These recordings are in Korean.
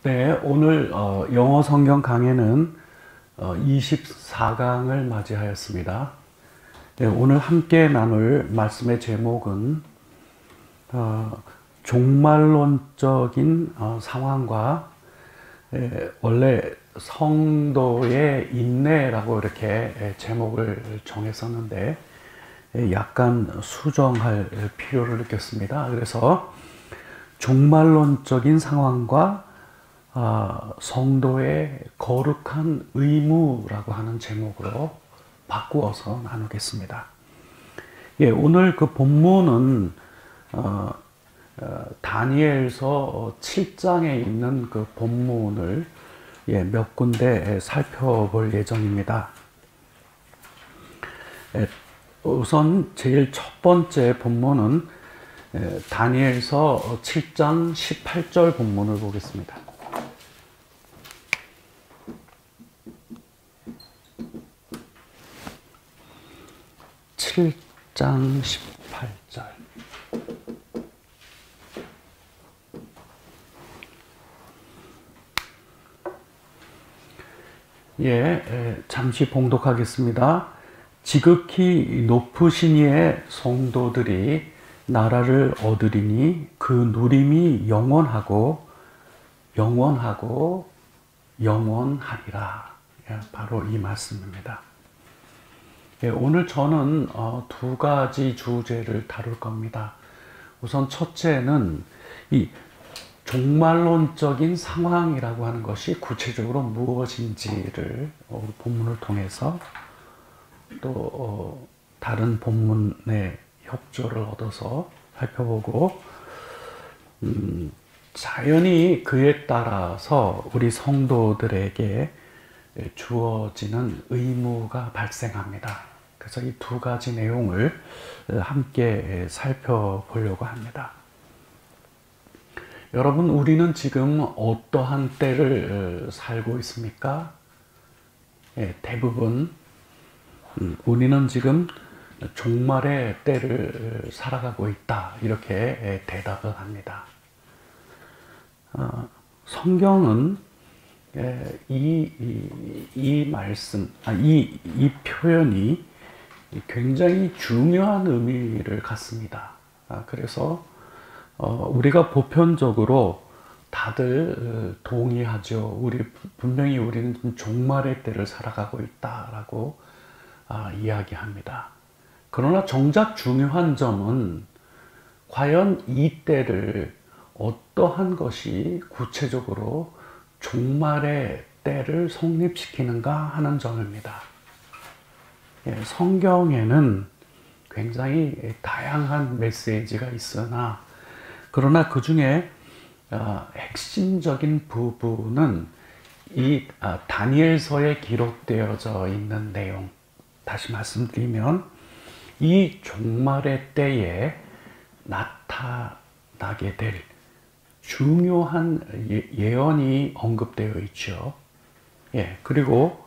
네, 오늘 영어 성경 강해는 24강을 맞이하였습니다. 네, 오늘 함께 나눌 말씀의 제목은 종말론적인 상황과 원래 성도의 인내라고 이렇게 제목을 정했었는데 약간 수정할 필요를 느꼈습니다. 그래서 종말론적인 상황과 성도의 거룩한 의무라고 하는 제목으로 바꾸어서 나누겠습니다. 예, 오늘 그 본문은 다니엘서 7장에 있는 그 본문을 몇 군데 살펴볼 예정입니다. 우선 제일 첫 번째 본문은 다니엘서 7장 18절 본문을 보겠습니다. 7장 18절. 잠시 봉독하겠습니다. 지극히 높으신 이의 성도들이 나라를 얻으리니 그 누림이 영원하고 영원하리라. 바로 이 말씀입니다. 오늘 저는 두 가지 주제를 다룰 겁니다. 우선 첫째는 이 종말론적인 상황이라고 하는 것이 구체적으로 무엇인지를 본문을 통해서 또 다른 본문의 협조를 얻어서 살펴보고 자연히 그에 따라서 우리 성도들에게 주어지는 의무가 발생합니다. 그래서 이 두 가지 내용을 함께 살펴보려고 합니다. 여러분, 우리는 지금 어떠한 때를 살고 있습니까? 대부분 우리는 지금 종말의 때를 살아가고 있다, 이렇게 대답을 합니다. 성경은 이 말씀, 이 표현이 굉장히 중요한 의미를 갖습니다. 그래서 우리가 보편적으로 다들 동의하죠. 분명히 우리는 종말의 때를 살아가고 있다라고 이야기합니다. 그러나 정작 중요한 점은 과연 이 때를 어떠한 것이 구체적으로 종말의 때를 성립시키는가 하는 점입니다. 성경에는 굉장히 다양한 메시지가 있으나 그러나 그 중에 핵심적인 부분은 이 다니엘서에 기록되어져 있는 내용, 다시 말씀드리면 이 종말의 때에 나타나게 될 중요한 예언이 언급되어 있죠. 그리고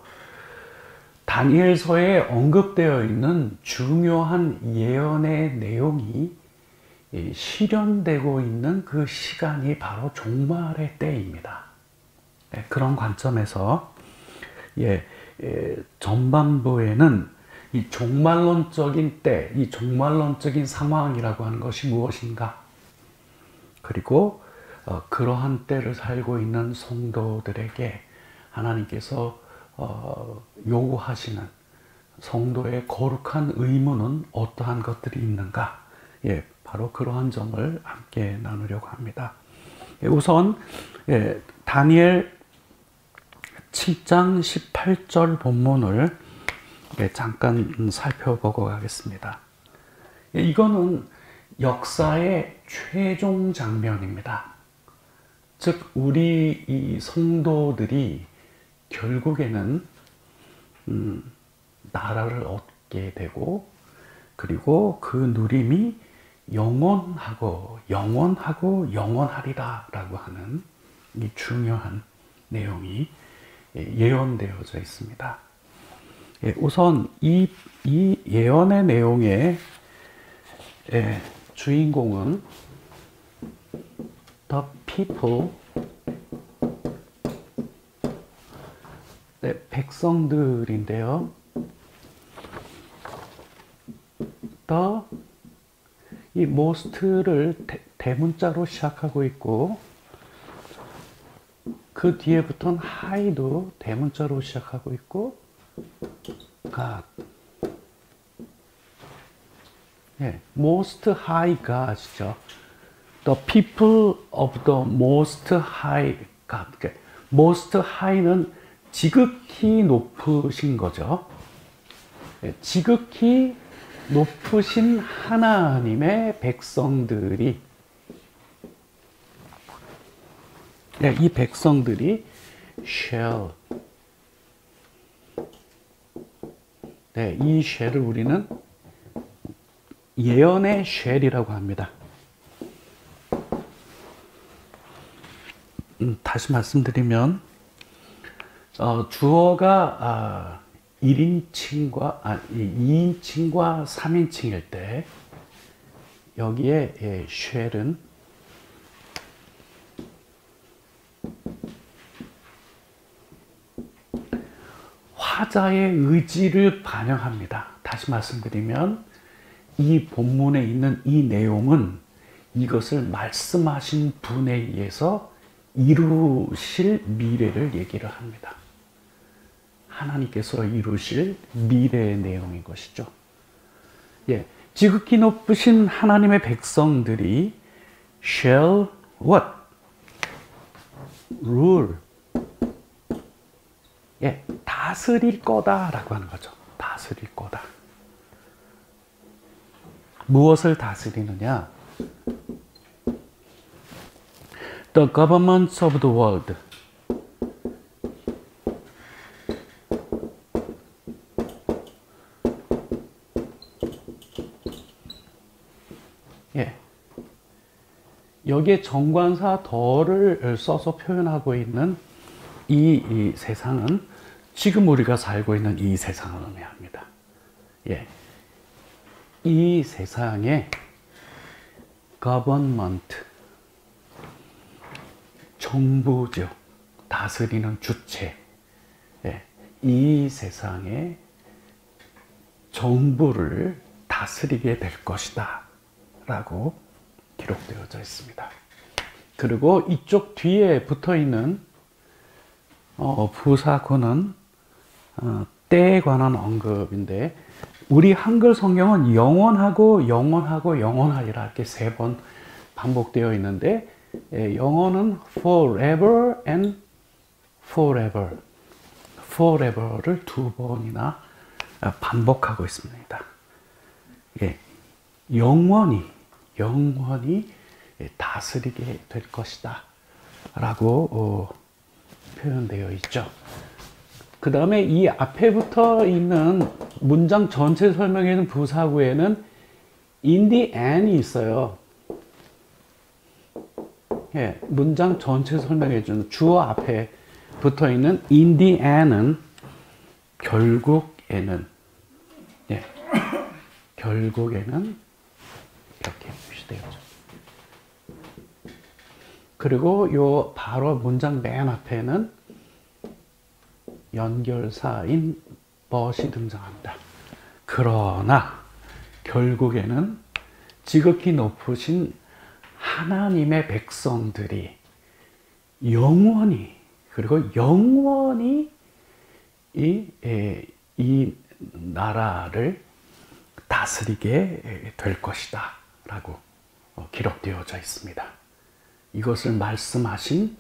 다니엘서에 언급되어 있는 중요한 예언의 내용이 실현되고 있는 그 시간이 바로 종말의 때입니다. 그런 관점에서 전반부에는 이 종말론적인 때, 이 종말론적인 상황이라고 하는 것이 무엇인가? 그리고 그러한 때를 살고 있는 성도들에게 하나님께서 요구하시는 성도의 거룩한 의무는 어떠한 것들이 있는가? 바로 그러한 점을 함께 나누려고 합니다. 우선 다니엘 7장 18절 본문을 잠깐 살펴보고 가겠습니다. 이거는 역사의 최종 장면입니다. 즉 우리 이 성도들이 결국에는 나라를 얻게 되고 그리고 그 누림이 영원하고 영원하리라 라고 하는 이 중요한 내용이 예언되어져 있습니다. 우선 이 예언의 내용의 주인공은 the people 네, 백성들인데요. 이 most를 대문자로 시작하고 있고, 그 뒤에 붙은 high도 대문자로 시작하고 있고, God. 네, most high God이죠. The people of the most high God. most high는 지극히 높으신 거죠. 네, 지극히 높으신 하나님의 백성들이, 네, 이 백성들이 shall, 네, 이 shall을 우리는 예언의 shall이라고 합니다. 다시 말씀드리면 주어가 1인칭과 2인칭과 3인칭일 때 여기에 shall은 화자의 의지를 반영합니다. 다시 말씀드리면 이 본문에 있는 이 내용은 이것을 말씀하신 분에 의해서 이루실 미래를 얘기를 합니다. 하나님께서 이루실 미래의 내용인 것이죠. 예, 지극히 높으신 하나님의 백성들이 shall what? rule. 예, 다스릴 거다라고 하는 거죠. 다스릴 거다. 무엇을 다스리느냐? The governments of the world. 예. 여기에 정관사 더를 써서 표현하고 있는 이 세상은 지금 우리가 살고 있는 이 세상을 의미합니다. 예. 이 세상의 government, 정부죠. 다스리는 주체. 예. 이 세상의 정부를 다스리게 될 것이다 라고 기록되어져 있습니다. 그리고 이쪽 뒤에 붙어있는 부사구는 때에 관한 언급인데, 우리 한글 성경은 영원하고 영원하고 영원하리라 이렇게 3번 반복되어 있는데, 영어는 forever and forever, forever를 2번이나 반복하고 있습니다. 예, 영원히 다스리게 될 것이다 라고 표현되어 있죠. 그 다음에 이 앞에 붙어 있는 문장 전체 설명해 주는 부사구에는 in the end이 있어요. 예, 문장 전체 설명해 주는 주어 앞에 붙어 있는 in the end은 결국에는, 예, 결국에는 이렇게 표시되어 있죠. 그리고 요 바로 문장 맨 앞에는 연결사인 but이 등장합니다. 그러나 결국에는 지극히 높으신 하나님의 백성들이 영원히, 그리고 영원히 이 나라를 다스리게 될 것이다 라고 기록되어져 있습니다. 이것을 말씀하신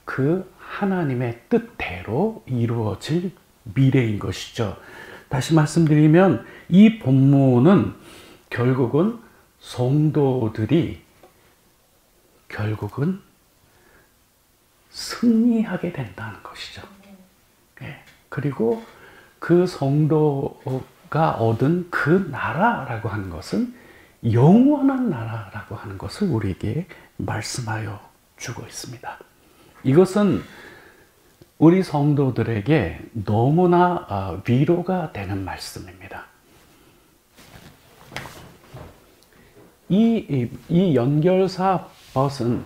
그 하나님의 뜻대로 이루어질 미래인 것이죠. 다시 말씀드리면 이 본문은 결국은 성도들이 결국은 승리하게 된다는 것이죠. 예. 그리고 그 성도가 얻은 그 나라라고 하는 것은 영원한 나라라고 하는 것을 우리에게 말씀하여 주고 있습니다. 이것은 우리 성도들에게 너무나 위로가 되는 말씀입니다. 이 연결사 but은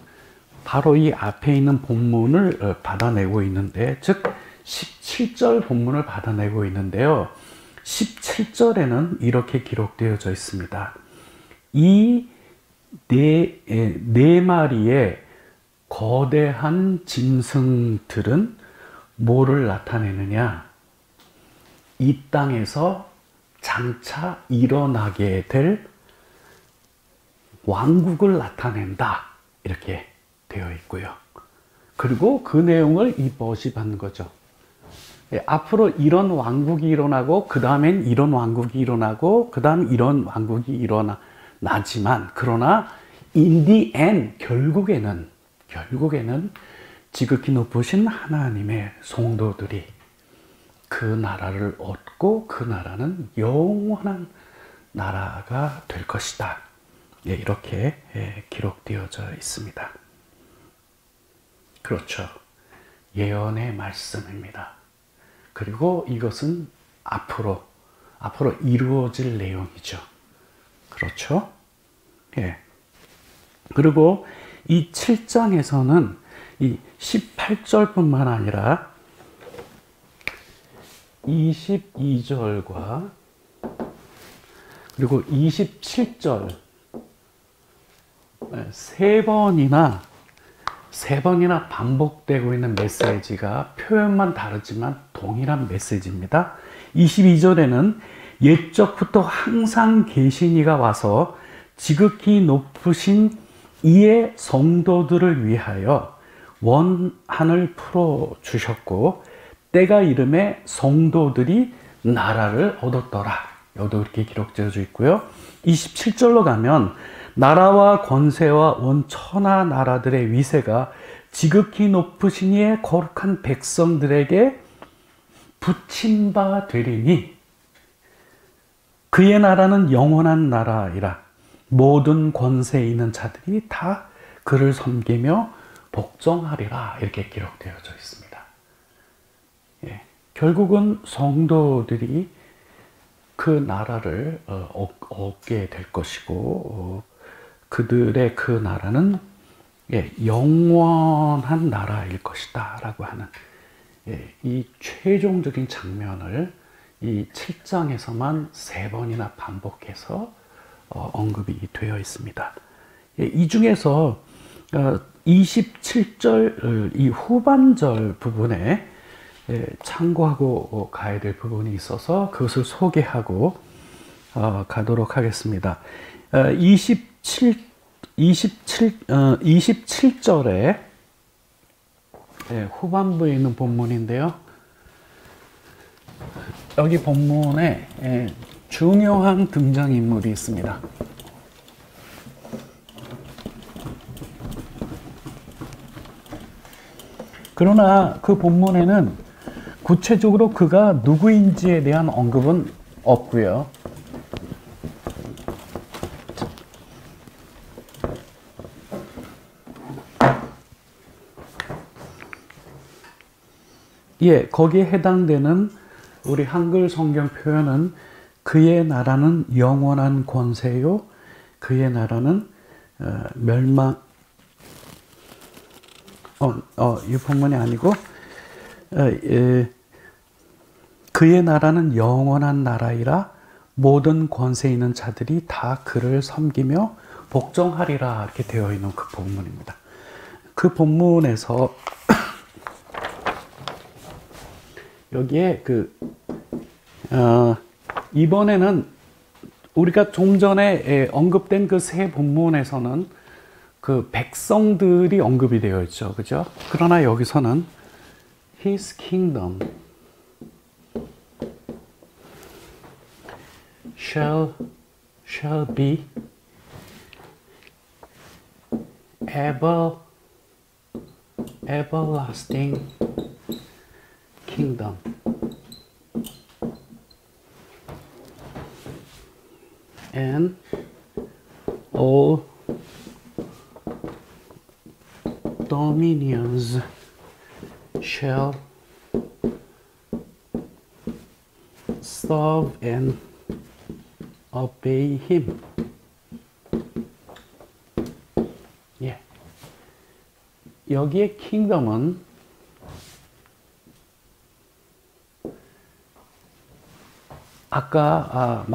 바로 이 앞에 있는 본문을 받아내고 있는데, 즉 17절 본문을 받아내고 있는데요. 17절에는 이렇게 기록되어져 있습니다. 이 네 마리의 거대한 짐승들은 뭐를 나타내느냐? 이 땅에서 장차 일어나게 될 왕국을 나타낸다. 이렇게 되어 있고요. 그리고 그 내용을 이 벗이 받는 거죠. 앞으로 이런 왕국이 일어나고, 그 다음엔 이런 왕국이 일어나고, 그 다음 이런 왕국이 일어나지만, 그러나 in the end, 결국에는 지극히 높으신 하나님의 성도들이 그 나라를 얻고, 그 나라는 영원한 나라가 될 것이다. 이렇게 기록되어져 있습니다. 그렇죠. 예언의 말씀입니다. 그리고 이것은 앞으로 이루어질 내용이죠. 그렇죠? 예. 그리고 이 7장에서는 이 18절뿐만 아니라 22절과 그리고 27절 세 번이나 반복되고 있는 메시지가 표현만 다르지만 동일한 메시지입니다. 22절에는 옛적부터 항상 계신 이가 와서 지극히 높으신 이의 성도들을 위하여 원한을 풀어주셨고 때가 이름에 성도들이 나라를 얻었더라. 여기도 이렇게 기록되어져 있고요. 27절로 가면 나라와 권세와 온 천하 나라들의 위세가 지극히 높으신 이의 거룩한 백성들에게 붙임 바 되리니 그의 나라는 영원한 나라이라. 모든 권세 있는 자들이 다 그를 섬기며 복종하리라. 이렇게 기록되어져 있습니다. 예, 결국은 성도들이 그 나라를 얻게 될 것이고 그들의 그 나라는 영원한 나라일 것이다 라고 하는 이 최종적인 장면을 이 7장에서만 3번이나 반복해서 언급이 되어 있습니다. 이 중에서 27절 이 후반절 부분에 참고하고 가야 될 부분이 있어서 그것을 소개하고 가도록 하겠습니다. 27절에 후반부에 있는 본문인데요. 여기 본문에 중요한 등장인물이 있습니다. 그러나 그 본문에는 구체적으로 그가 누구인지에 대한 언급은 없고요. 거기에 해당되는 우리 한글 성경 표현은 그의 나라는 영원한 권세요. 그의 나라는 이 본문이 아니고 그의 나라는 영원한 나라이라 모든 권세 있는 자들이 다 그를 섬기며 복종하리라 이렇게 되어 있는 그 본문입니다. 그 본문에서 여기에 이번에는 우리가 좀 전에 언급된 그 세 본문에서는 그 백성들이 언급이 되어 있죠. 그죠? 그러나 여기서는 His kingdom shall be everlasting kingdom. And all dominions shall serve and obey him. 여기에 킹덤은 아까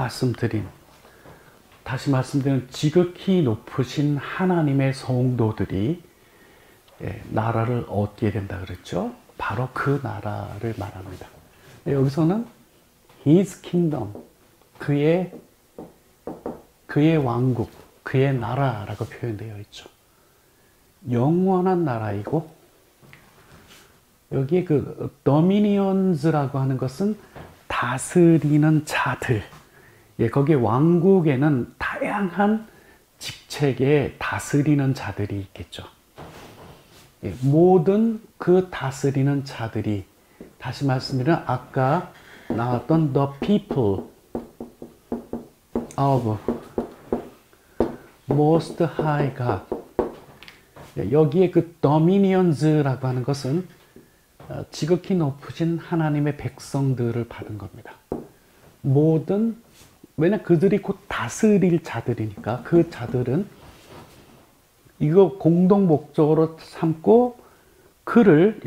다시 말씀드린 지극히 높으신 하나님의 성도들이 나라를 얻게 된다 그랬죠. 바로 그 나라를 말합니다. 여기서는 His kingdom, 그의 왕국, 그의 나라라고 표현되어 있죠. 영원한 나라이고, 여기에 그 dominions라고 하는 것은 다스리는 자들. 거기 왕국에는 다양한 직책의 다스리는 자들이 있겠죠. 모든 그 다스리는 자들이, 다시 말씀드리면 아까 나왔던 the people of most high God. 여기에 그 dominions라고 하는 것은 지극히 높으신 하나님의 백성들을 받은 겁니다. 왜냐 그들이 곧 다스릴 자들이니까 그 자들은 이거 공동 목적으로 삼고 그는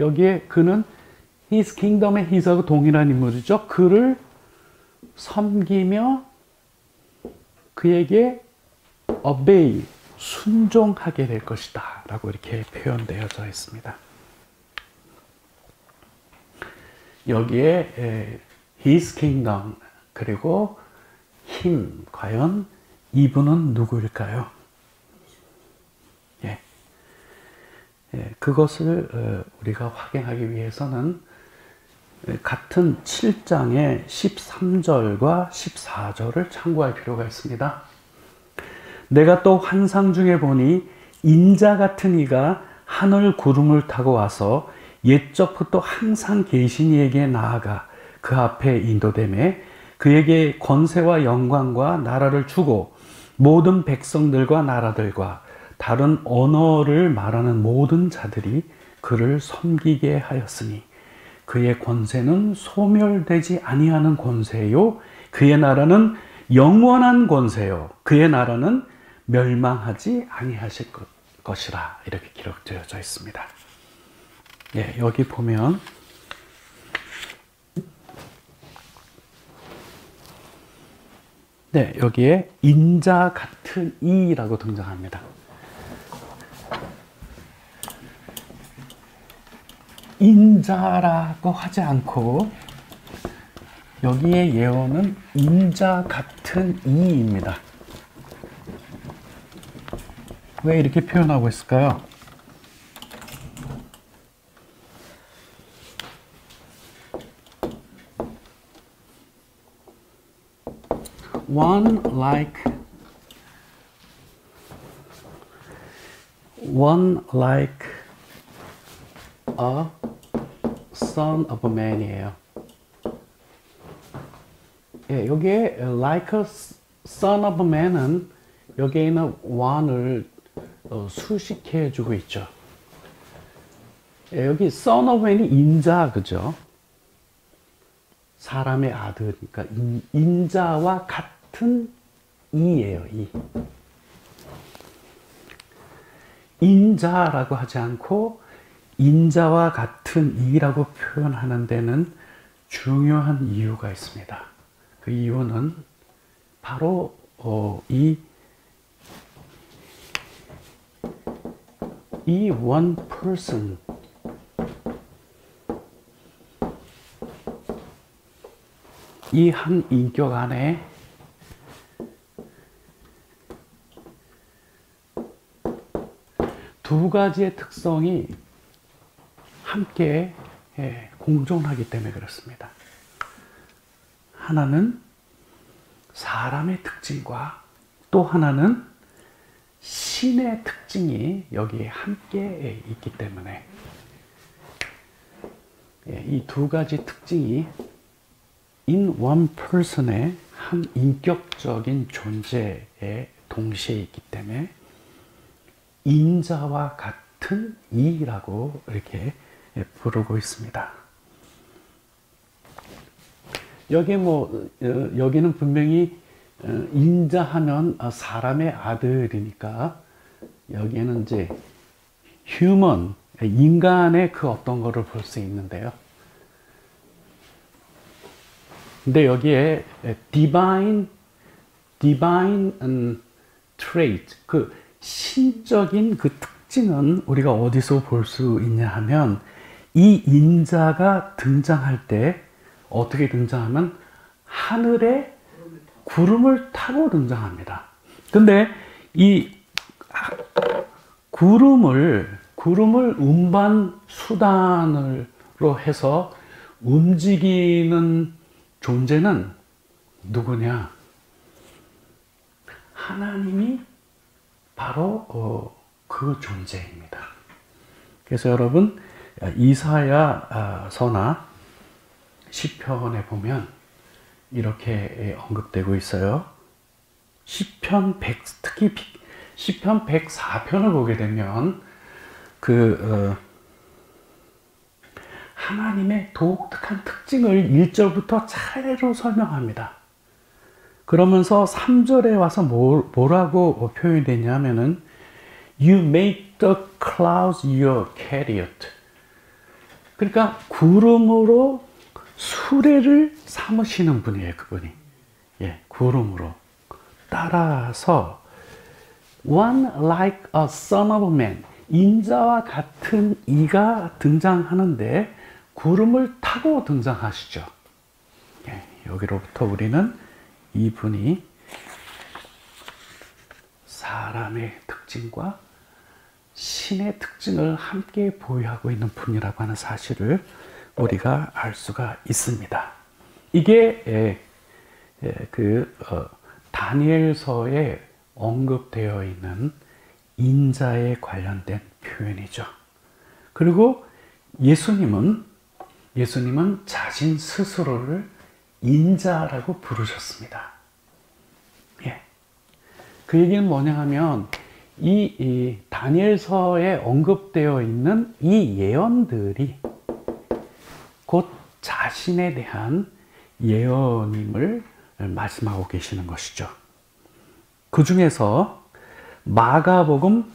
His kingdom의 His하고 동일한 인물이죠. 그를 섬기며 그에게 obey, 순종하게 될 것이다 라고 이렇게 표현되어져 있습니다. 여기에 His kingdom 그리고 Him, 과연 이분은 누구일까요? 그것을 우리가 확인하기 위해서는 같은 7장의 13절과 14절을 참고할 필요가 있습니다. 내가 또 환상 중에 보니 인자 같은 이가 하늘 구름을 타고 와서 옛적부터 항상 계신 이에게 나아가 그 앞에 인도되매 그에게 권세와 영광과 나라를 주고 모든 백성들과 나라들과 다른 언어를 말하는 모든 자들이 그를 섬기게 하였으니 그의 권세는 소멸되지 아니하는 권세요 그의 나라는 영원한 권세요 그의 나라는 멸망하지 아니하실 것이라 이렇게 기록되어져 있습니다. 여기 보면 여기에 인자 같은 이라고 등장합니다. 인자라고 하지 않고 여기에 예언은 인자 같은 이입니다. 왜 이렇게 표현하고 있을까요? One like a son of man이에요. 여기에 like a son of man은 여기에 있는 one을 수식해 주고 있죠. 여기 son of man이 인자, 그죠? 사람의 아들이니까 인자와 같은 이예요. 인자라고 하지 않고 인자와 같은 이라고 표현하는 데는 중요한 이유가 있습니다. 그 이유는 바로 이 one person, 이 한 인격 안에 두 가지의 특성이 함께 공존하기 때문에 그렇습니다. 하나는 사람의 특징과 또 하나는 신의 특징이 여기에 함께 있기 때문에 이 두 가지 특징이 in one person의 한 인격적인 존재에 동시에 있기 때문에 인자와 같은 이라고 이렇게 부르고 있습니다. 여기는 분명히 인자하면 사람의 아들이니까 여기에는 이제 human, 인간의 그 어떤 거를 볼 수 있는데요. 근데 여기에 divine trait, 그 신적인 그 특징은 우리가 어디서 볼 수 있냐 하면 이 인자가 등장할 때 어떻게 등장하면 하늘에 구름을 타고 등장합니다. 근데 이 구름을 운반 수단으로 해서 움직이는 존재는 누구냐? 하나님이 바로 그 존재입니다. 그래서 여러분 이사야서나 시편에 보면 이렇게 언급되고 있어요. 시편 100, 특히 시편 104편을 보게 되면 하나님의 독특한 특징을 1절부터 차례로 설명합니다. 그러면서 3절에 와서 뭐라고 표현이 되냐면은 You make the clouds your chariot. 그러니까 구름으로 수레를 삼으시는 분이에요, 그분이. 예, 구름으로. 따라서 One like a son of man. 인자와 같은 이가 등장하는데 구름을 타고 등장하시죠. 예, 여기로부터 우리는 이분이 사람의 특징과 신의 특징을 함께 보유하고 있는 분이라고 하는 사실을 우리가 알 수가 있습니다. 이게 다니엘서에 언급되어 있는 인자에 관련된 표현이죠. 그리고 예수님은 자신 스스로를 인자라고 부르셨습니다. 예. 그 얘기는 뭐냐 하면 이 다니엘서에 언급되어 있는 이 예언들이 곧 자신에 대한 예언임을 말씀하고 계시는 것이죠. 그 중에서 마가복음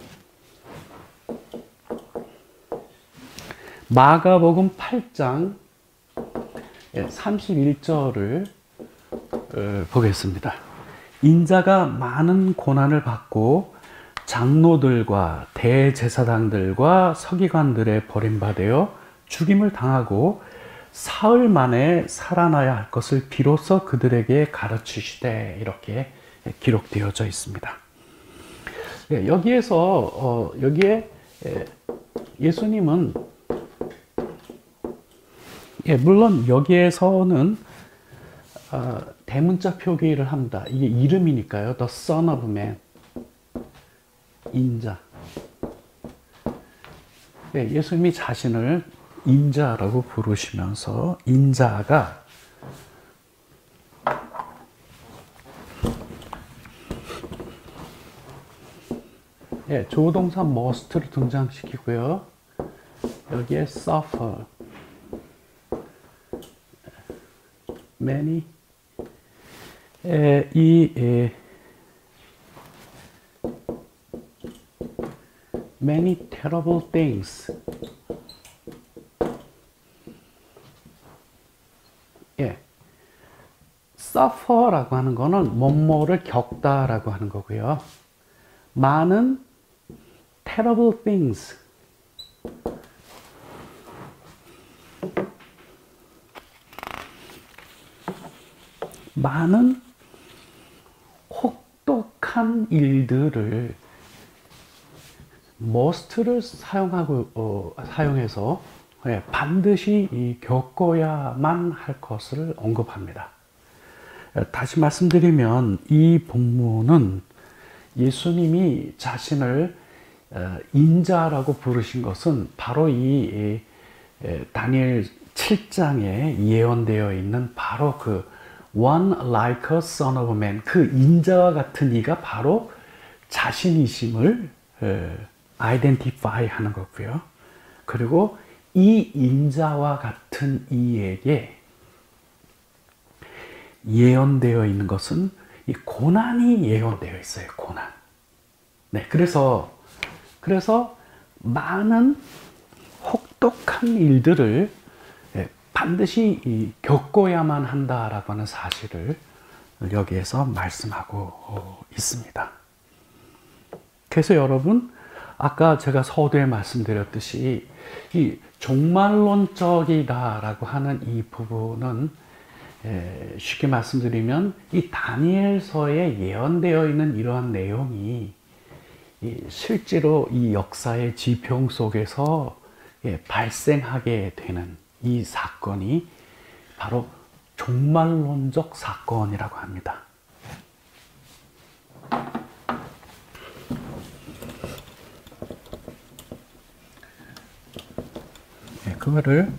8장 31절을 보겠습니다. 인자가 많은 고난을 받고 장로들과 대제사장들과 서기관들의 버림받아 죽임을 당하고 사흘 만에 살아나야 할 것을 비로소 그들에게 가르치시되 이렇게 기록되어져 있습니다. 여기에서 여기에 예수님은 물론 여기에서는 대문자 표기를 합니다. 이게 이름이니까요. The Son of Man, 인자. 예수님이 자신을 인자라고 부르시면서 인자가 조동사 must를 등장시키고요. 여기에 suffer, many, many terrible things. suffer라고 하는 거는 뭐뭐를 겪다라고 하는 거고요. 많은 terrible things. 많은 혹독한 일들을 must를 사용해서 반드시 겪어야만 할 것을 언급합니다. 다시 말씀드리면 이 본문은 예수님이 자신을 인자라고 부르신 것은 바로 이 다니엘 7장에 예언되어 있는 바로 그 One like a son of man, 그 인자와 같은 이가 바로 자신이심을 identify 하는 거고요. 그리고 이 인자와 같은 이에게 예언되어 있는 것은 이 고난이 예언되어 있어요. 고난. 네, 그래서 많은 혹독한 일들을 반드시 겪어야만 한다라고 하는 사실을 여기에서 말씀하고 있습니다. 그래서 여러분, 아까 제가 서두에 말씀드렸듯이 이 종말론적이다라고 하는 이 부분은 쉽게 말씀드리면 이 다니엘서에 예언되어 있는 이러한 내용이 실제로 이 역사의 지평 속에서 발생하게 되는 이 사건이 바로 종말론적 사건이라고 합니다. 그거를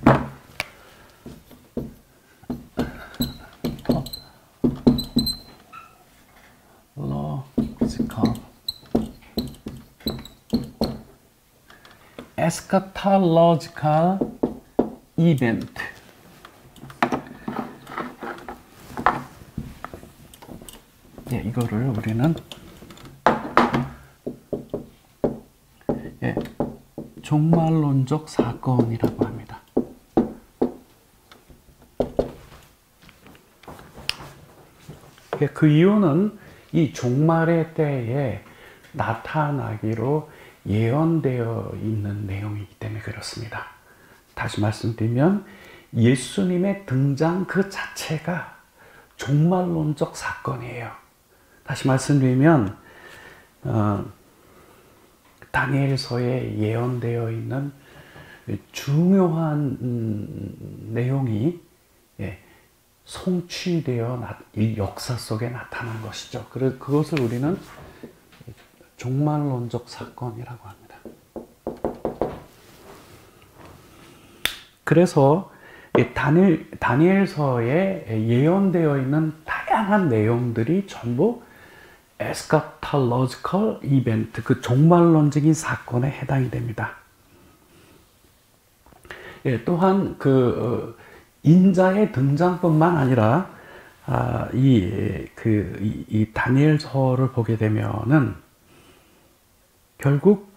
eschatological event. 이거를 우리는 종말론적 사건이라고 합니다. 그 이유는 이 종말의 때에 나타나기로 예언되어 있는 내용이기 때문에 그렇습니다. 다시 말씀드리면 예수님의 등장 그 자체가 종말론적 사건이에요. 다시 말씀드리면 다니엘서에 예언되어 있는 중요한 내용이 성취되어 이 역사 속에 나타난 것이죠. 그것을 우리는 종말론적 사건이라고 합니다. 그래서 다니엘서에 예언되어 있는 다양한 내용들이 전부 eschatological event, 그 종말론적인 사건에 해당이 됩니다. 또한 그 인자의 등장뿐만 아니라 이 다니엘서를 보게 되면은 결국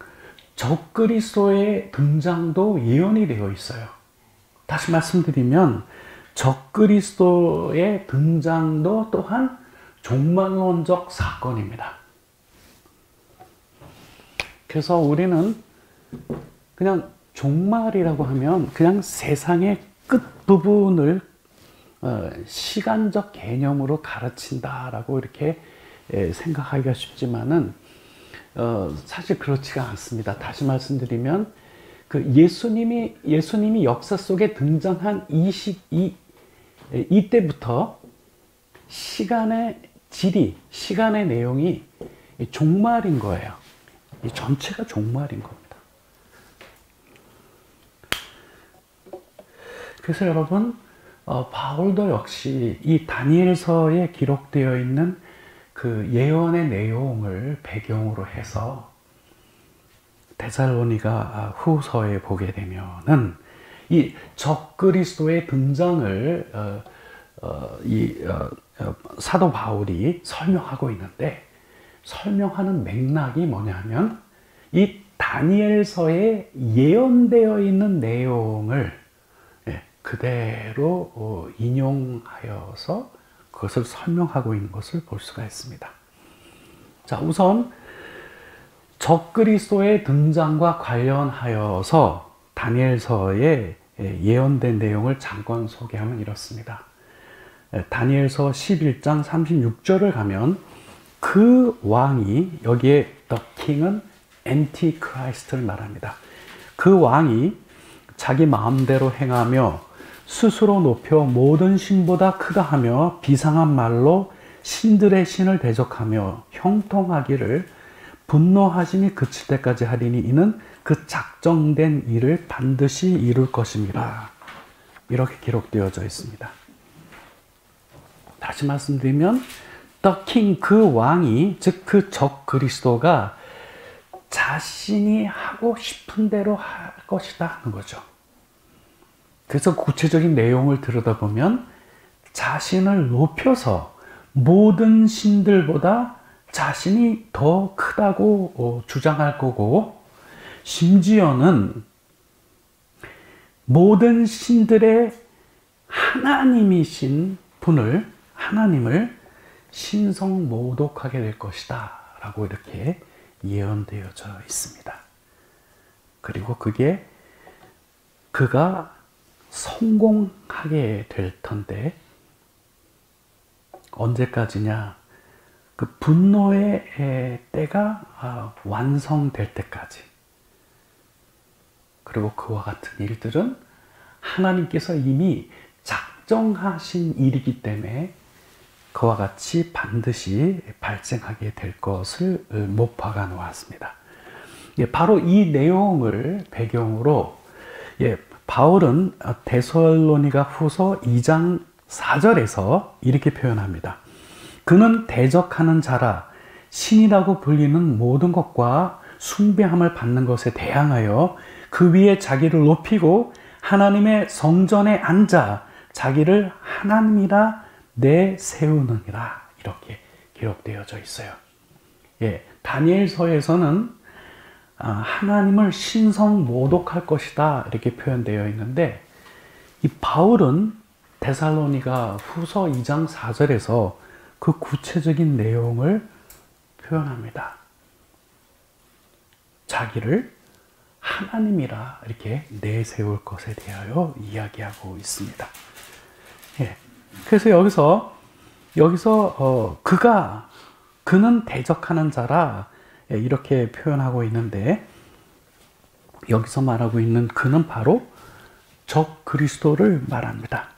적그리스도의 등장도 예언이 되어 있어요. 다시 말씀드리면 적그리스도의 등장도 또한 종말론적 사건입니다. 그래서 우리는 그냥 종말이라고 하면 그냥 세상의 끝부분을 시간적 개념으로 가르친다라고 이렇게 생각하기가 쉽지만은 사실 그렇지가 않습니다. 다시 말씀드리면 그 예수님이 역사 속에 등장한 이때부터 시간의 질이, 시간의 내용이 종말인 거예요. 이 전체가 종말인 겁니다. 그래서 여러분, 바울도 역시 이 다니엘서에 기록되어 있는 그 예언의 내용을 배경으로 해서 데살로니가 후서에 보게 되면은 이 적그리스도의 등장을 사도 바울이 설명하고 있는데, 설명하는 맥락이 뭐냐면 이 다니엘서에 예언되어 있는 내용을 그대로 인용하여서 그것을 설명하고 있는 것을 볼 수가 있습니다. 자, 우선 적그리스도의 등장과 관련하여서 다니엘서에 예언된 내용을 잠깐 소개하면 이렇습니다. 다니엘서 11장 36절을 가면 그 왕이, 여기에 the king은 엔티크라이스트를 말합니다. 그 왕이 자기 마음대로 행하며 스스로 높여 모든 신보다 크다 하며 비상한 말로 신들의 신을 대적하며 형통하기를 분노하심이 그칠 때까지 하리니 이는 그 작정된 일을 반드시 이룰 것입니다. 이렇게 기록되어져 있습니다. 다시 말씀드리면 the king, 그 왕이, 즉 그 적 그리스도가 자신이 하고 싶은 대로 할 것이다 하는 거죠. 그래서 구체적인 내용을 들여다보면 자신을 높여서 모든 신들보다 자신이 더 크다고 주장할 거고, 심지어는 모든 신들의 하나님이신 분을, 하나님을 신성모독하게 될 것이다 라고 이렇게 예언되어져 있습니다. 그리고 그가 성공하게 될 텐데 언제까지냐? 그 분노의 때가 완성될 때까지. 그리고 그와 같은 일들은 하나님께서 이미 작정하신 일이기 때문에 그와 같이 반드시 발생하게 될 것을 못 박아 놓았습니다. 바로 이 내용을 배경으로 바울은 데살로니가 후서 2장 4절에서 이렇게 표현합니다. 그는 대적하는 자라 신이라고 불리는 모든 것과 숭배함을 받는 것에 대항하여 그 위에 자기를 높이고 하나님의 성전에 앉아 자기를 하나님이라 내세우느니라 이렇게 기록되어져 있어요. 다니엘서에서는 하나님을 신성모독할 것이다 이렇게 표현되어 있는데 이 바울은 데살로니가 후서 2장 4절에서 그 구체적인 내용을 표현합니다. 자기를 하나님이라 이렇게 내세울 것에 대하여 이야기하고 있습니다. 그래서 여기서 그는 대적하는 자라 이렇게 표현하고 있는데 여기서 말하고 있는 그는 바로 적 그리스도를 말합니다.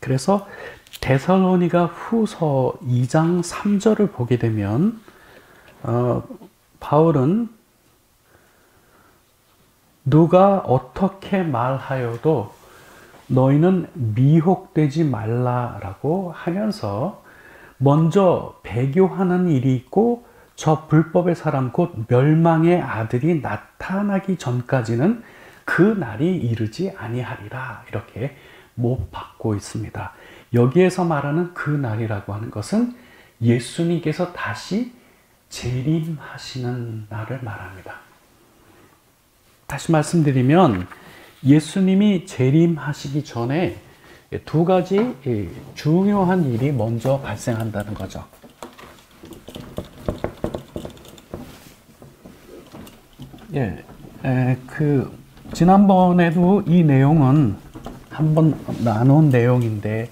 그래서 데살로니가 후서 2장 3절을 보게 되면 바울은 누가 어떻게 말하여도 너희는 미혹되지 말라라고 하면서 먼저 배교하는 일이 있고 저 불법의 사람 곧 멸망의 아들이 나타나기 전까지는 그 날이 이르지 아니하리라 이렇게 못 받고 있습니다. 여기에서 말하는 그 날이라고 하는 것은 예수님께서 다시 재림하시는 날을 말합니다. 다시 말씀드리면 예수님이 재림하시기 전에 두 가지 중요한 일이 먼저 발생한다는 거죠. 지난번에도 이 내용은 한번 나눈 내용인데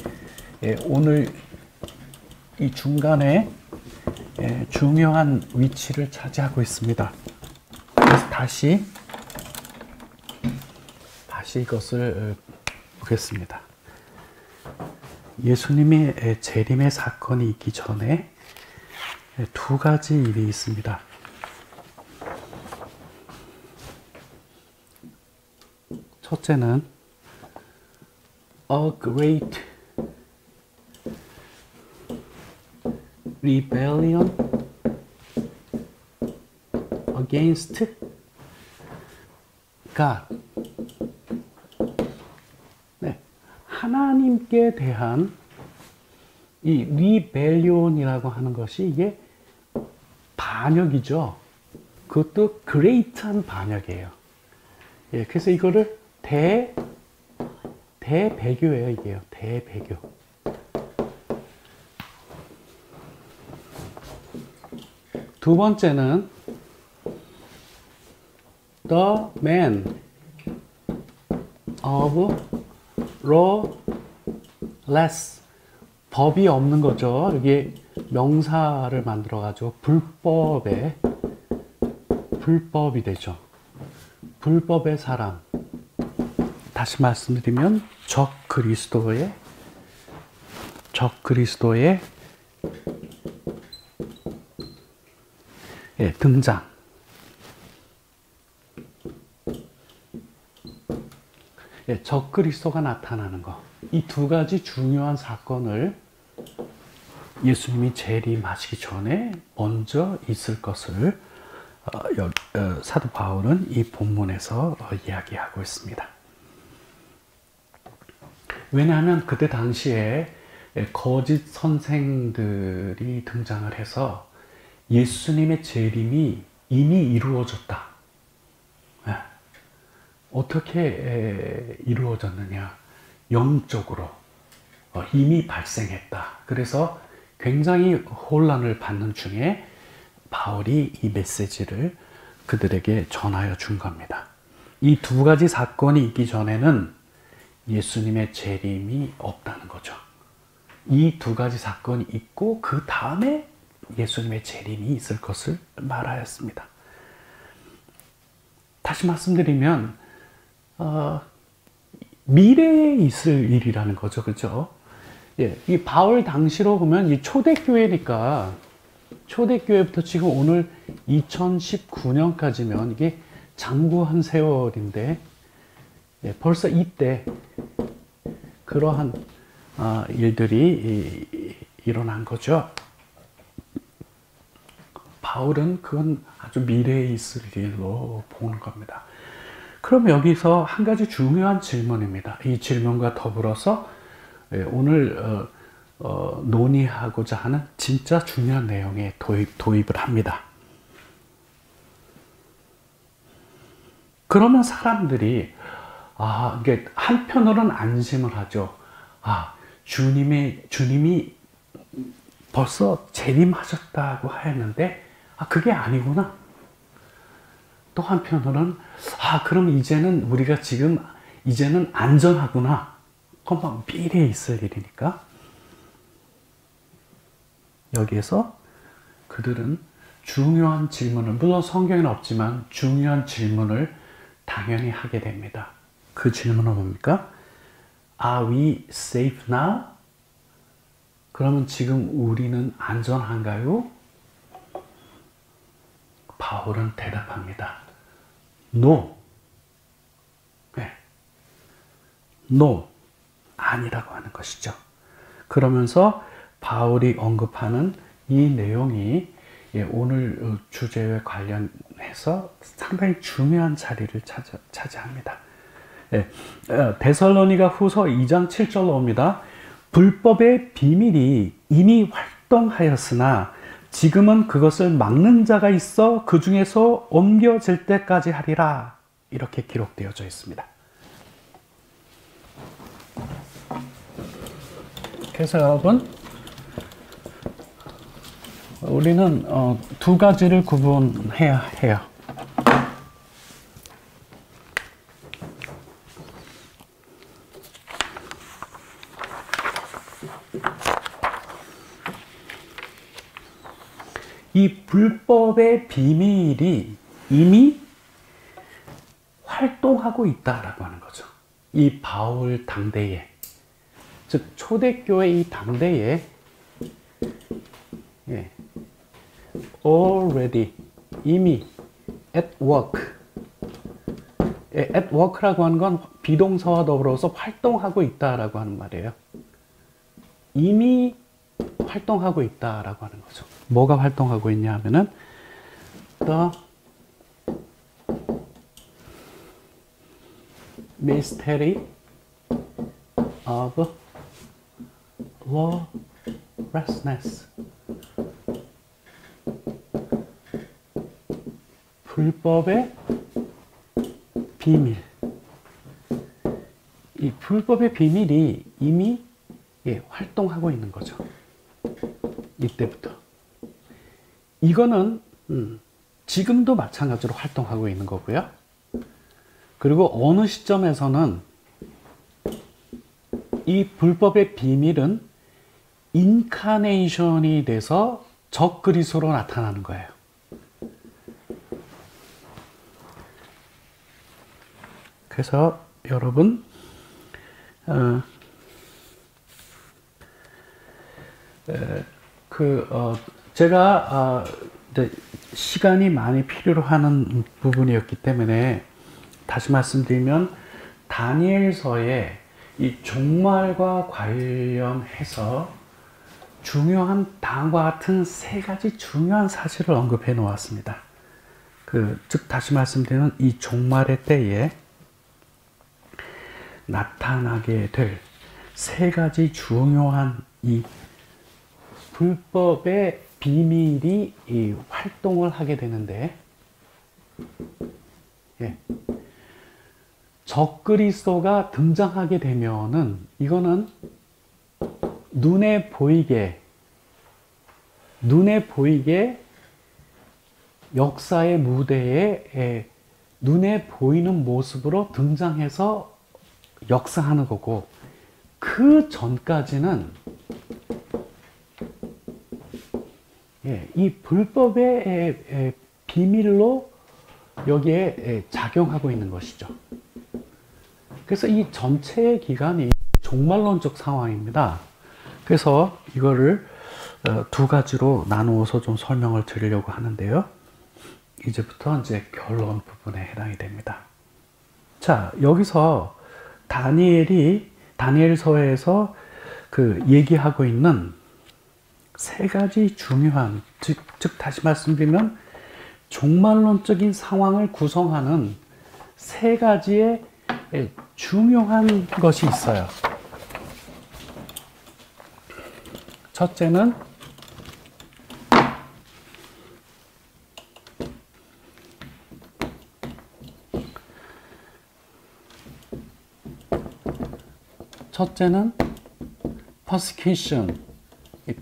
오늘 이 중간에 중요한 위치를 차지하고 있습니다. 그래서 다시 이것을 보겠습니다. 예수님의 재림의 사건이 있기 전에 두 가지 일이 있습니다. 첫째는 A great rebellion against God. 하나님께 대한 이 rebellion이라고 하는 것이 이게 반역이죠. 그것도 great한 반역이에요. 그래서 이거를 대배교예요, 이게요. 대배교. 두 번째는 the man of lawless. 법이 없는 거죠. 이게 명사를 만들어 가지고 불법이 되죠. 불법의 사람. 다시 말씀드리면 적 그리스도의 등장. 적 그리스도가 나타나는 것. 이 두 가지 중요한 사건을 예수님이 재림하시기 전에 먼저 있을 것을 사도 바울은 이 본문에서 이야기하고 있습니다. 왜냐하면 그때 당시에 거짓 선생들이 등장을 해서 예수님의 재림이 이미 이루어졌다. 어떻게 이루어졌느냐? 영적으로 이미 발생했다. 그래서 굉장히 혼란을 받는 중에 바울이 이 메시지를 그들에게 전하여 준 겁니다. 이 두 가지 사건이 있기 전에는 예수님의 재림이 없다는 거죠. 이 두 가지 사건이 있고 그 다음에 예수님의 재림이 있을 것을 말하였습니다. 다시 말씀드리면 미래에 있을 일이라는 거죠. 그죠? 예, 이 바울 당시로 보면 이 초대교회니까 초대교회부터 지금 오늘 2019년까지면 이게 장구한 세월인데 예, 벌써 이때 그러한 일들이 일어난 거죠. 바울은 그건 아주 미래에 있을 일로 보는 겁니다. 그럼 여기서 한 가지 중요한 질문입니다. 이 질문과 더불어서 오늘 논의하고자 하는 진짜 중요한 내용에 도입을 합니다. 그러면 사람들이 이게 한편으로는 안심을 하죠. 주님이 벌써 재림하셨다고 하였는데 그게 아니구나. 또 한편으로는 그럼 이제는 우리가 이제는 안전하구나. 그건 미래에 있을 일이니까. 여기에서 그들은 중요한 질문을, 물론 성경에는 없지만 중요한 질문을 당연히 하게 됩니다. 그 질문은 뭡니까? Are we safe now? 그러면 지금 우리는 안전한가요? 바울은 대답합니다. No. 네. No. 아니라고 하는 것이죠. 그러면서 바울이 언급하는 이 내용이 오늘 주제에 관련해서 상당히 중요한 자리를 차지합니다. 데살로니가 후서 2장 7절로 옵니다. 불법의 비밀이 이미 활동하였으나 지금은 그것을 막는 자가 있어 그 중에서 옮겨질 때까지 하리라. 이렇게 기록되어져 있습니다. 그래서 여러분, 우리는 두 가지를 구분해야 해요. 이 불법의 비밀이 이미 활동하고 있다라고 하는 거죠. 이 바울 당대에, 즉 초대교회 이 당대에 already, 이미 at work. at work라고 하는 건 비동사와 더불어서 활동하고 있다라고 하는 말이에요. 이미 활동하고 있다라고 하는 거죠. 뭐가 활동하고 있냐 하면은 the mystery of lawlessness. 불법의 비밀. 이 불법의 비밀이 이미 활동하고 있는 거죠. 이때부터. 이거는 지금도 마찬가지로 활동하고 있는 거고요. 그리고 어느 시점에서는 이 불법의 비밀은 인카네이션이 돼서 적그리스도로 나타나는 거예요. 그래서 여러분, 제가 시간이 많이 필요로 하는 부분이었기 때문에 다시 말씀드리면 다니엘서에 이 종말과 관련해서 중요한 다음과 같은 세 가지 중요한 사실을 언급해 놓았습니다. 즉 다시 말씀드리면 이 종말의 때에 나타나게 될 세 가지 중요한 이 불법의 비밀이 이 활동을 하게 되는데, 적그리스도가 등장하게 되면은 이거는 눈에 보이게 역사의 무대에 눈에 보이는 모습으로 등장해서 역사하는 거고, 그 전까지는 이 불법의 비밀로 여기에 작용하고 있는 것이죠. 그래서 이 전체 기간이 종말론적 상황입니다. 그래서 이거를 두 가지로 나누어서 좀 설명을 드리려고 하는데요. 이제부터 이제 결론 부분에 해당이 됩니다. 자, 여기서 다니엘서에서 그 얘기하고 있는 세 가지 중요한, 즉 다시 말씀드리면 종말론적인 상황을 구성하는 세 가지의 중요한 것이 있어요. 첫째는 persecution,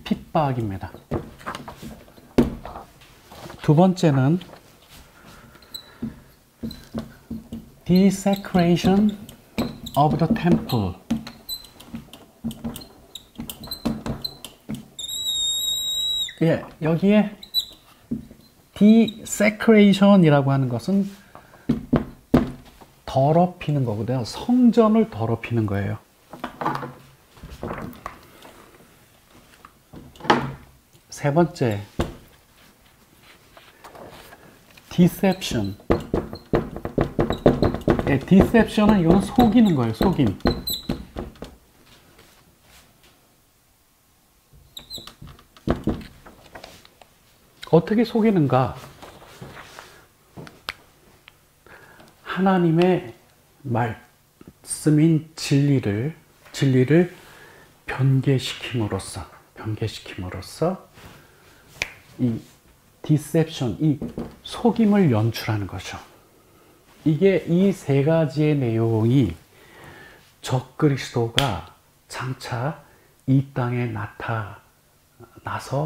핍박입니다. 두 번째는 desecration of the temple. 여기에 desecration이라고 하는 것은 더럽히는 거거든요. 성전을 더럽히는 거예요. 세 번째, deception. deception은 이거는 속이는 거예요. 속임. 어떻게 속이는가? 하나님의 말씀인 진리를 변개시킴으로써 이 디셉션, 이 속임을 연출하는 거죠. 이게 이 세 가지의 내용이 적그리스도가 장차 이 땅에 나타나서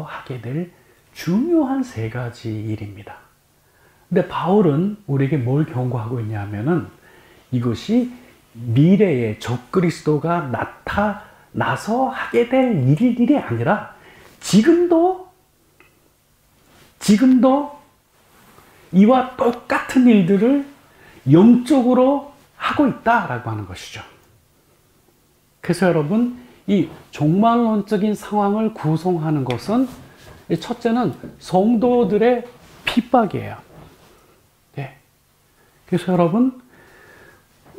하게 될 중요한 세 가지 일입니다. 근데 바울은 우리에게 뭘 경고하고 있냐면은 이것이 미래에 적그리스도가 나타나서 하게 될 일이 아니라 지금도 이와 똑같은 일들을 영적으로 하고 있다라고 하는 것이죠. 그래서 여러분, 이 종말론적인 상황을 구성하는 것은 첫째는 성도들의 핍박이에요. 그래서 여러분,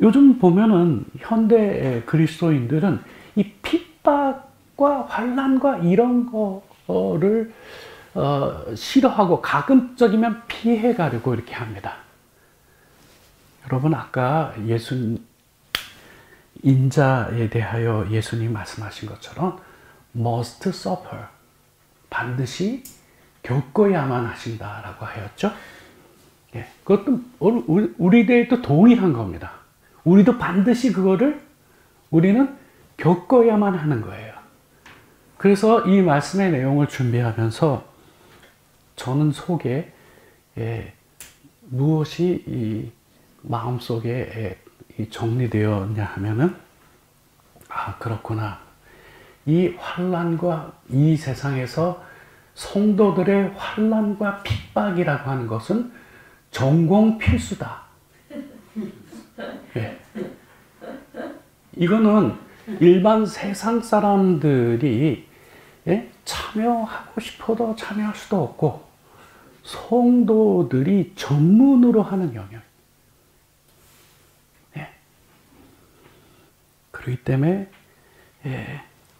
요즘 보면은 현대 그리스도인들은 이 핍박과 환난과 이런 거를 싫어하고 가급적이면 피해 가려고 이렇게 합니다. 여러분, 아까 인자에 대하여 예수님 말씀하신 것처럼 must suffer, 반드시 겪어야만 하신다라고 하였죠. 그것도 우리들도 동일한 겁니다. 우리도 반드시 그거를 우리는 겪어야만 하는 거예요. 그래서 이 말씀의 내용을 준비하면서 저는 속에 무엇이 이 마음속에 정리되었냐 하면은, 그렇구나. 이 환난과 이 세상에서 성도들의 환난과 핍박이라고 하는 것은 전공 필수다. 이거는 일반 세상 사람들이 참여하고 싶어도 참여할 수도 없고, 성도들이 전문으로 하는 영역. 그렇기 때문에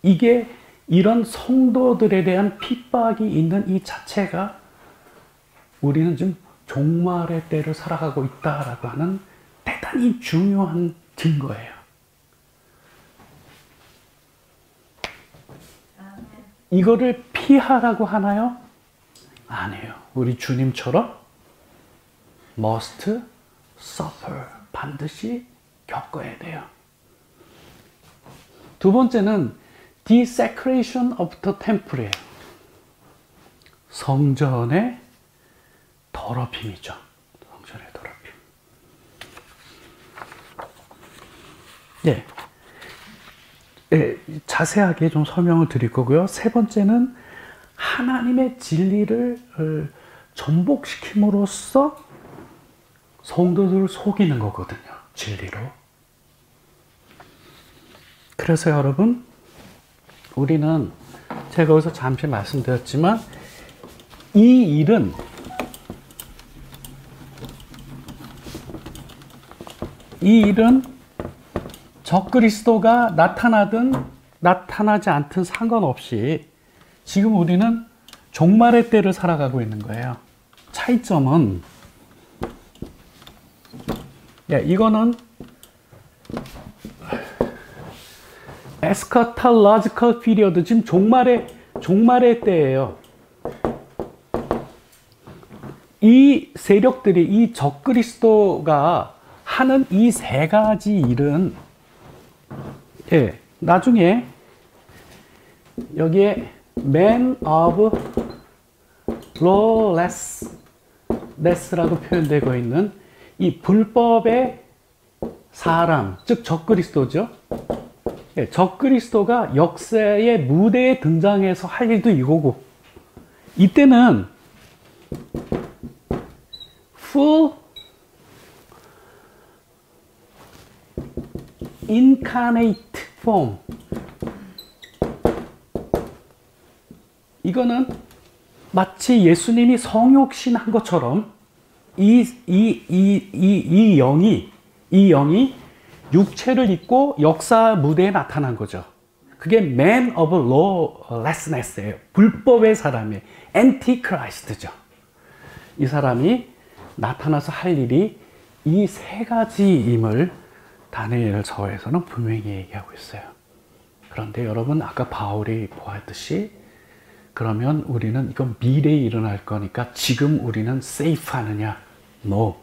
이게 이런 성도들에 대한 핍박이 있는 이 자체가 우리는 지금 종말의 때를 살아가고 있다라고 하는 대단히 중요한 증거예요. 이거를 피하라고 하나요? 아니에요. 우리 주님처럼 must suffer, 반드시 겪어야 돼요. 두 번째는 desecration of the temple이에요. 성전의 더럽힘이죠. 성전의 더럽힘. 예. 예, 자세하게 좀 설명을 드릴 거고요. 세 번째는 하나님의 진리를 전복시킴으로써 성도들을 속이는 거거든요. 진리로. 그래서 여러분, 우리는 제가 여기서 잠시 말씀드렸지만 이 일은 적그리스도가 나타나든 나타나지 않든 상관없이 지금 우리는 종말의 때를 살아가고 있는 거예요. 차이점은 이거는 eschatological period, 지금 종말의 때예요. 이 세력들이, 이 적그리스도가 하는 이 세 가지 일은 나중에 여기에 man of lawlessness라고 표현되고 있는 이 불법의 사람, 즉 적그리스도죠. 적그리스도가 역사의 무대에 등장해서 할 일도 이거고, 이때는 full incarnate form, 이거는 마치 예수님이 성육신한 것처럼 이 영이 육체를 입고 역사 무대에 나타난 거죠. 그게 man of lawlessness예요. 불법의 사람의 antichrist죠. 이 사람이 나타나서 할 일이 이 세 가지임을 다니엘서에서는 분명히 얘기하고 있어요. 그런데 여러분, 아까 바울이 보았듯이 그러면 우리는 이건 미래에 일어날 거니까 지금 우리는 safe 하느냐? No.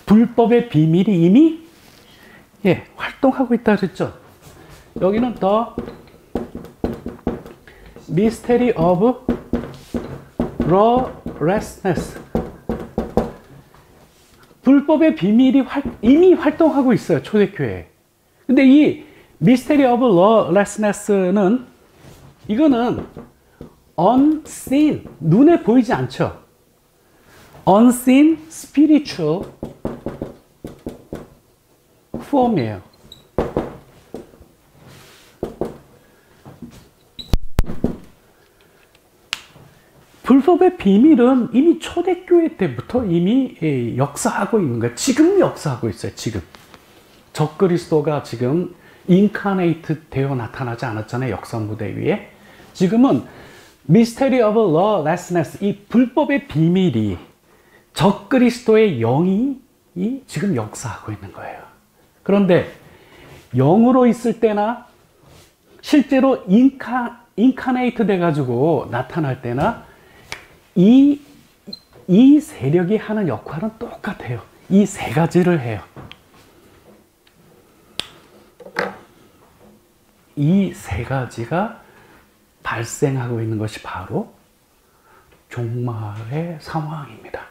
불법의 비밀이 이미 활동하고 있다 그랬죠. 여기는 the mystery of lawlessness, 불법의 비밀이 이미 활동하고 있어요. 초대교회에. 근데 이 mystery of lawlessness는 이거는 unseen, 눈에 보이지 않죠. unseen spiritual form이에요. 불법의 비밀은 이미 초대교회 때부터 이미 역사하고 있는 거예요. 지금 역사하고 있어요. 지금 적그리스도가 지금 인카네이트 되어 나타나지 않았잖아요. 역사 무대 위에. 지금은 Mystery of Lawlessness, 이 불법의 비밀이 적그리스도의 영이 지금 역사하고 있는 거예요. 그런데 영으로 있을 때나 실제로 인카네이트 돼가지고 나타날 때나 이 세력이 하는 역할은 똑같아요. 이 세 가지를 해요. 이 세 가지가 발생하고 있는 것이 바로 종말의 상황입니다.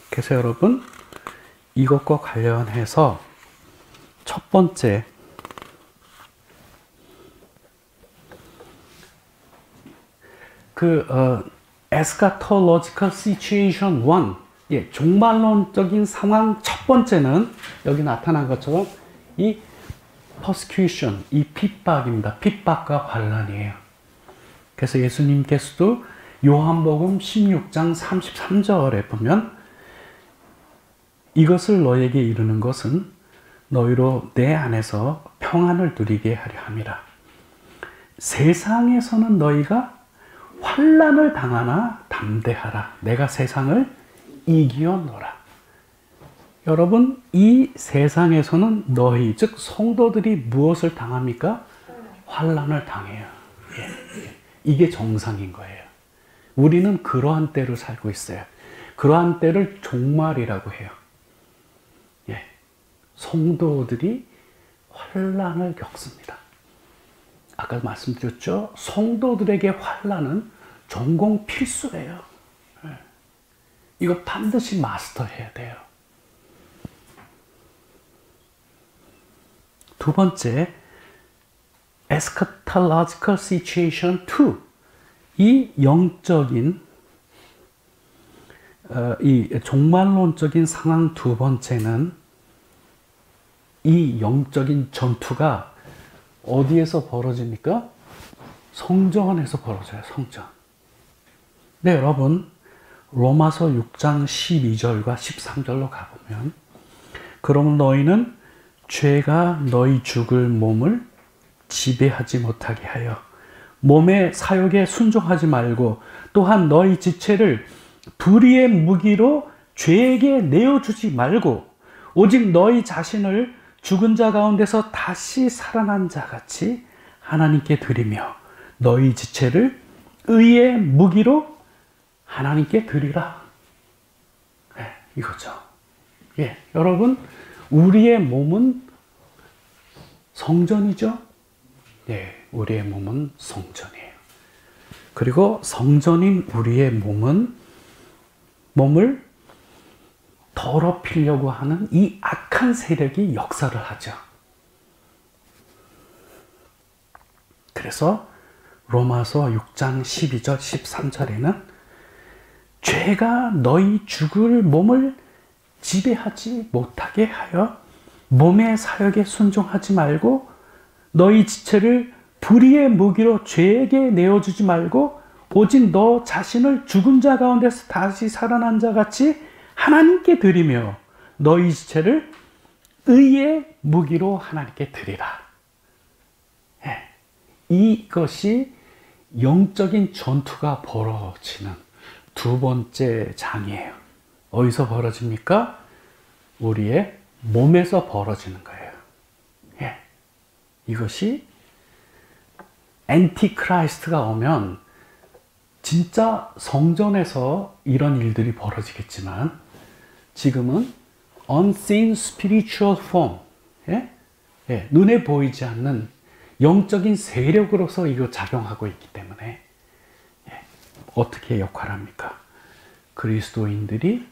그래서 여러분, 이것과 관련해서 첫 번째, eschatological situation 1, 종말론적인 상황 첫 번째는 여기 나타난 것처럼 이 persecution, 이 핍박입니다. 핍박과 환난이에요. 그래서 예수님께서도 요한복음 16장 33절에 보면 이것을 너에게 이르는 것은 너희로 내 안에서 평안을 누리게 하려 함이라. 세상에서는 너희가 환난을 당하나 담대하라. 내가 세상을 이기었노라. 여러분, 이 세상에서는 너희, 즉 성도들이 무엇을 당합니까? 환난을 당해요. 이게 정상인 거예요. 우리는 그러한 때를 살고 있어요. 그러한 때를 종말이라고 해요. 예, 성도들이 환난을 겪습니다. 아까 말씀드렸죠? 성도들에게 환난은 전공 필수예요. 예, 이거 반드시 마스터해야 돼요. 두 번째, eschatological situation 2. 이 영적인 이 종말론적인 상황 두 번째는 이 영적인 전투가 어디에서 벌어집니까? 성전에서 벌어져요. 성전. 네, 여러분 로마서 6장 12절과 13절로 가보면 그럼 너희는 죄가 너희 죽을 몸을 지배하지 못하게 하여 몸의 사욕에 순종하지 말고 또한 너희 지체를 불의의 무기로 죄에게 내어주지 말고 오직 너희 자신을 죽은 자 가운데서 다시 살아난 자 같이 하나님께 드리며 너희 지체를 의의 무기로 하나님께 드리라. 네, 이거죠. 예, 여러분 우리의 몸은 성전이죠. 네, 우리의 몸은 성전이에요. 그리고 성전인 우리의 몸을 더럽히려고 하는 이 악한 세력이 역사를 하죠. 그래서 로마서 6장 12절 13절에는 죄가 너희 죽을 몸을 지배하지 못하게 하여 몸의 사욕에 순종하지 말고 너희 지체를 불의의 무기로 죄에게 내어주지 말고 오직 너 자신을 죽은 자 가운데서 다시 살아난 자 같이 하나님께 드리며 너희 지체를 의의 무기로 하나님께 드리라. 예, 이것이 영적인 전투가 벌어지는 두 번째 장이에요. 어디서 벌어집니까? 우리의 몸에서 벌어지는 거예요. 예, 이것이 엔티크라이스트가 오면 진짜 성전에서 이런 일들이 벌어지겠지만 지금은 unseen spiritual form, 예? 예, 눈에 보이지 않는 영적인 세력으로서 이거 작용하고 있기 때문에 예, 어떻게 역할합니까? 그리스도인들의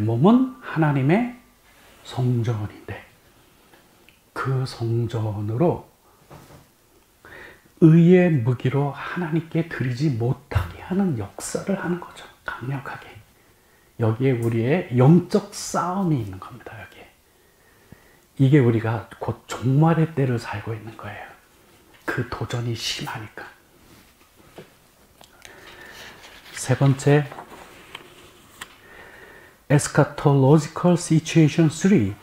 몸은 하나님의 성전인데 그 성전으로 의의 무기로 하나님께 드리지 못하게 하는 역사를 하는 거죠. 강력하게. 여기에 우리의 영적 싸움이 있는 겁니다. 여기에. 이게 우리가 곧 종말의 때를 살고 있는 거예요. 그 도전이 심하니까. 세 번째, eschatological situation 3.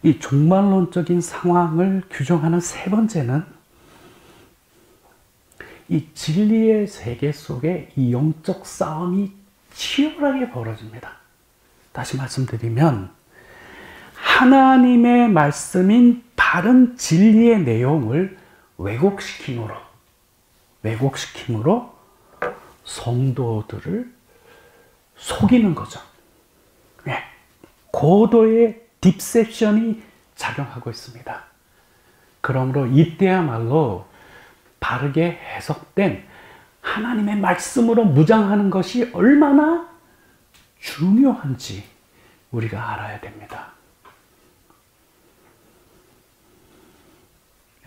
이 종말론적인 상황을 규정하는 세 번째는 이 진리의 세계 속에 이 영적 싸움이 치열하게 벌어집니다. 다시 말씀드리면 하나님의 말씀인 바른 진리의 내용을 왜곡시킴으로 성도들을 속이는 거죠. 네. 고도의 딥셉션이 작용하고 있습니다. 그러므로 이때야말로 바르게 해석된 하나님의 말씀으로 무장하는 것이 얼마나 중요한지 우리가 알아야 됩니다.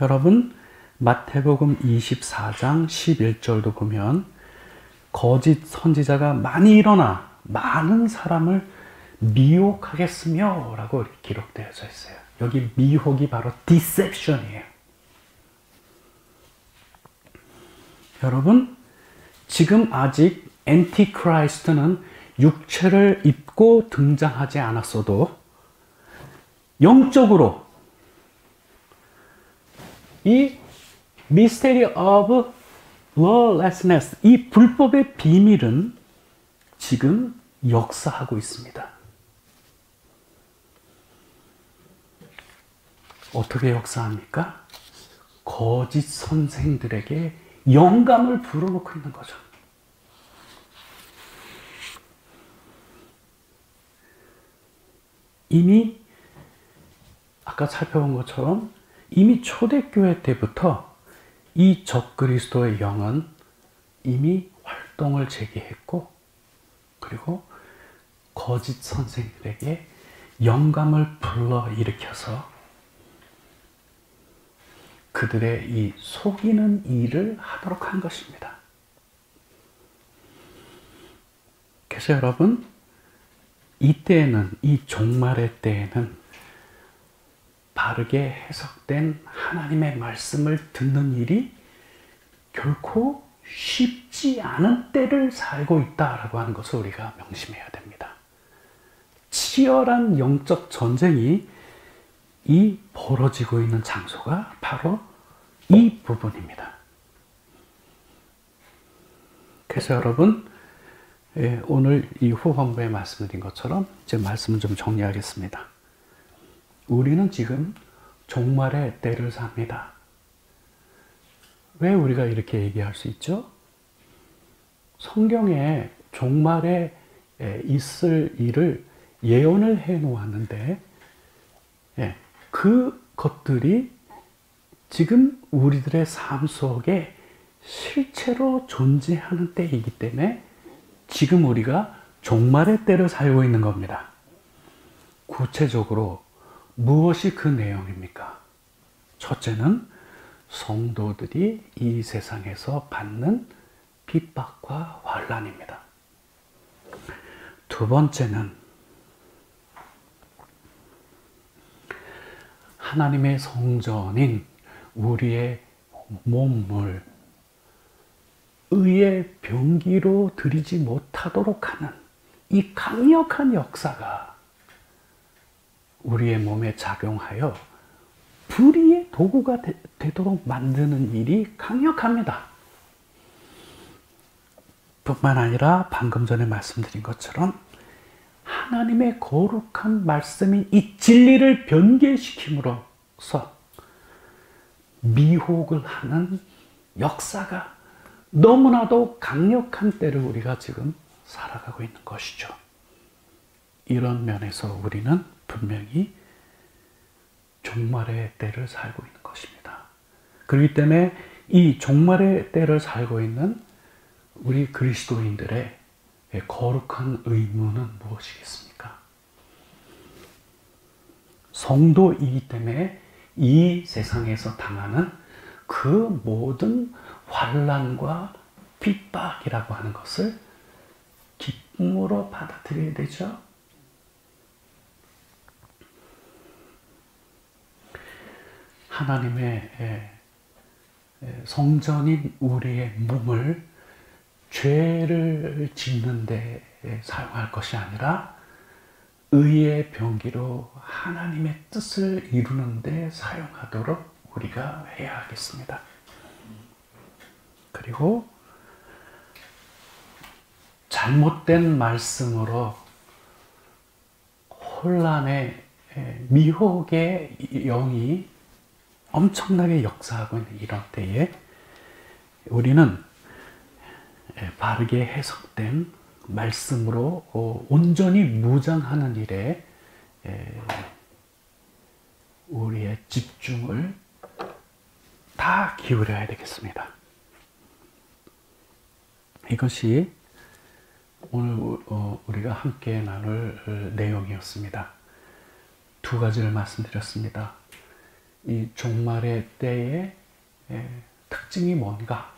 여러분, 마태복음 24장 11절도 보면 거짓 선지자가 많이 일어나 많은 사람을 미혹하겠으며 라고 기록되어져 있어요. 여기 미혹이 바로 디셉션이에요. 여러분, 지금 아직 엔티크라이스트는 육체를 입고 등장하지 않았어도 영적으로 이 미스테리 오브 lawlessness, 이 불법의 비밀은 지금 역사하고 있습니다. 어떻게 역사합니까? 거짓 선생들에게 영감을 불어넣고 있는 거죠. 이미 아까 살펴본 것처럼 이미 초대교회 때부터 이 적그리스도의 영은 이미 활동을 제기했고, 그리고 거짓 선생들에게 영감을 불러일으켜서 그들의 이 속이는 일을 하도록 한 것입니다. 그래서 여러분, 이때에는, 이 종말의 때에는 바르게 해석된 하나님의 말씀을 듣는 일이 결코 쉽지 않은 때를 살고 있다라고 하는 것을 우리가 명심해야 됩니다. 치열한 영적 전쟁이 이 벌어지고 있는 장소가 바로 이 부분입니다. 그래서 여러분, 오늘 이 후반부에 말씀드린 것처럼 이제 말씀을 좀 정리하겠습니다. 우리는 지금 종말의 때를 삽니다. 왜 우리가 이렇게 얘기할 수 있죠? 성경에 종말에 있을 일을 예언을 해 놓았는데, 그 것들이 지금 우리들의 삶 속에 실체로 존재하는 때이기 때문에 지금 우리가 종말의 때를 살고 있는 겁니다. 구체적으로 무엇이 그 내용입니까? 첫째는 성도들이 이 세상에서 받는 핍박과 환난입니다. 두 번째는 하나님의 성전인 우리의 몸을 의의 병기로 들이지 못하도록 하는 이 강력한 역사가 우리의 몸에 작용하여 불의의 도구가 되도록 만드는 일이 강력합니다. 뿐만 아니라 방금 전에 말씀드린 것처럼 하나님의 거룩한 말씀인 이 진리를 변개시킴으로써 미혹을 하는 역사가 너무나도 강력한 때를 우리가 지금 살아가고 있는 것이죠. 이런 면에서 우리는 분명히 종말의 때를 살고 있는 것입니다. 그렇기 때문에 이 종말의 때를 살고 있는 우리 그리스도인들의 거룩한 의무는 무엇이겠습니까? 성도이기 때문에 이 세상에서 당하는 그 모든 환난과 핍박이라고 하는 것을 기쁨으로 받아들여야 되죠. 하나님의 성전인 우리의 몸을 죄를 짓는 데 사용할 것이 아니라 의의 병기로 하나님의 뜻을 이루는 데 사용하도록 우리가 해야 하겠습니다. 그리고 잘못된 말씀으로 혼란의 미혹의 영이 엄청나게 역사하고 있는 이런 때에 우리는 바르게 해석된 말씀으로 온전히 무장하는 일에 우리의 집중을 다 기울여야 되겠습니다. 이것이 오늘 우리가 함께 나눌 내용이었습니다. 두 가지를 말씀드렸습니다. 이 종말의 때의 특징이 뭔가,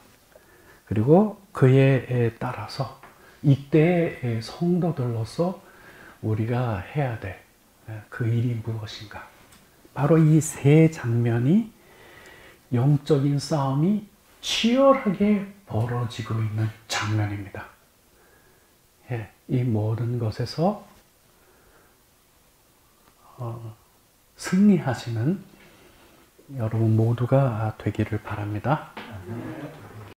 그리고 그에 따라서 이때의 성도들로서 우리가 해야 될 그 일이 무엇인가. 바로 이 세 장면이 영적인 싸움이 치열하게 벌어지고 있는 장면입니다. 이 모든 것에서 승리하시는 여러분 모두가 되기를 바랍니다.